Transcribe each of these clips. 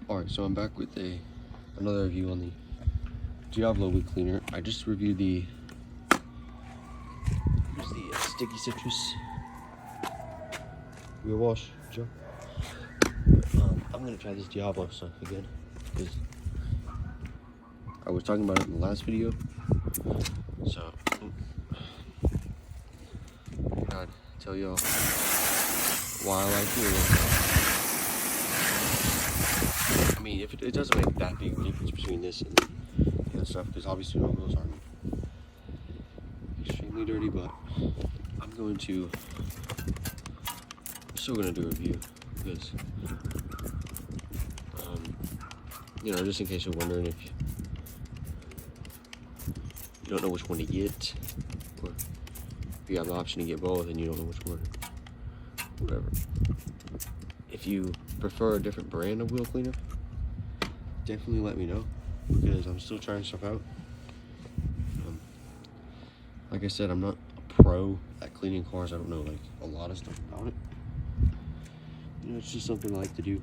Alright, so I'm back with another review on the Diablo wheel cleaner. I just reviewed the sticky citrus wheel wash gel. I'm gonna try this Diablo stuff again because I was talking about it in the last video. So I gotta tell y'all why I like it. I mean, if it doesn't make that big of a difference between this and the other stuff, because obviously my wheels aren't extremely dirty, but I'm still gonna do a review because, you know, just in case you're wondering if you don't know which one to get, or if you have the option to get both and you don't know which one, whatever. If you prefer a different brand of wheel cleaner, definitely let me know because I'm still trying stuff out. Like I said, I'm not a pro at cleaning cars. I don't know like a lot of stuff about it. You know, it's just something I like to do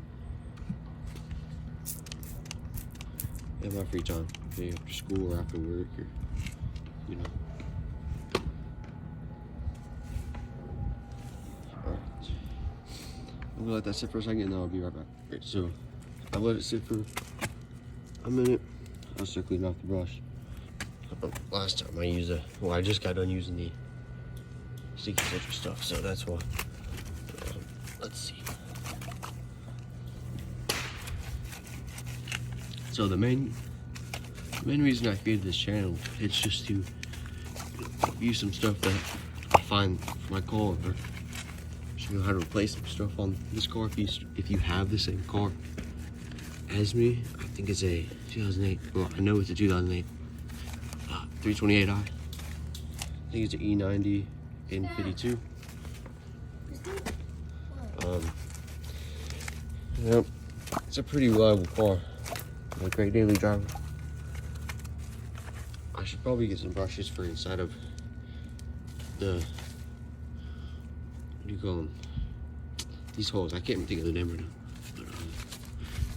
in my free time, okay, after school or after work, or you know. Alright, I'm gonna let that sit for a second and then I'll be right back. Alright, so I let it sit for a minute. I'll start cleaning off the brush. Last time I used I just got done using the sticky citrus stuff, so that's why. Let's see. So the main reason I created this channel, it's just to use some stuff that I find for my car, or show you how to replace some stuff on this car if you have the same car as me. I think it's a 2008. Well, I know it's a 2008 328i. I think it's an E90 N52. Yep, it's a pretty reliable car. A great daily driver. I should probably get some brushes for inside of the, what do you call them? These holes. I can't even think of the name right now. But,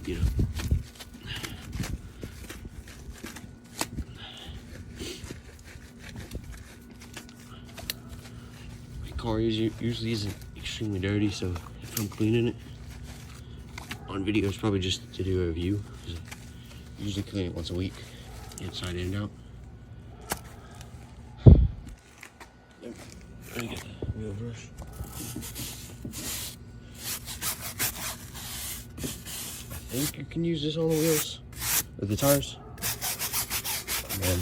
you know. My car usually isn't extremely dirty, so if I'm cleaning it on video, it's probably just to do a review. I usually clean it once a week, inside and out. Yep. Let me get the wheel brush. I think you can use this on the wheels, or the tires. I've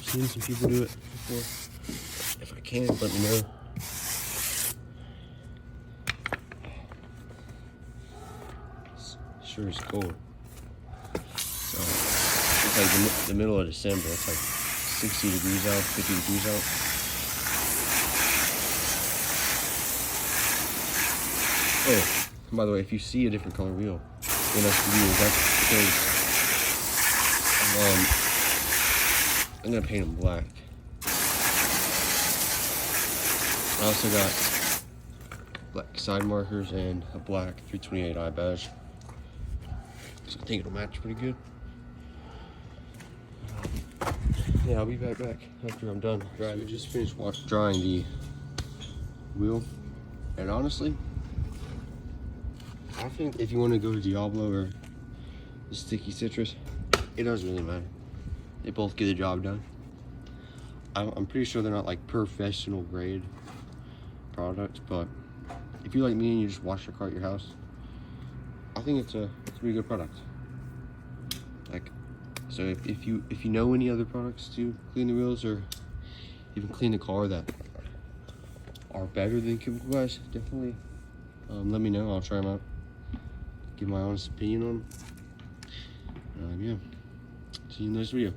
seen some people do it before. If I can, let me know. Sure is cold. So it's like the middle of December. It's like 60 degrees out, 50 degrees out. Oh, by the way, if you see a different color wheel in this video, that's because I'm gonna paint them black. I also got black side markers and a black 328i badge. So I think it'll match pretty good. Yeah, I'll be right back after I'm done drying. So we just finished drying the wheel, and honestly, I think if you want to go to Diablo or the sticky citrus, it doesn't really matter. They both get the job done. I'm pretty sure they're not like professional grade products, but if you like me and you just wash your car at your house, I think it's a pretty good product. Like, so if you know any other products to clean the wheels or even clean the car that are better than Chemical Guys, definitely let me know. I'll try them out, give my honest opinion on them. Yeah, see you in the next video.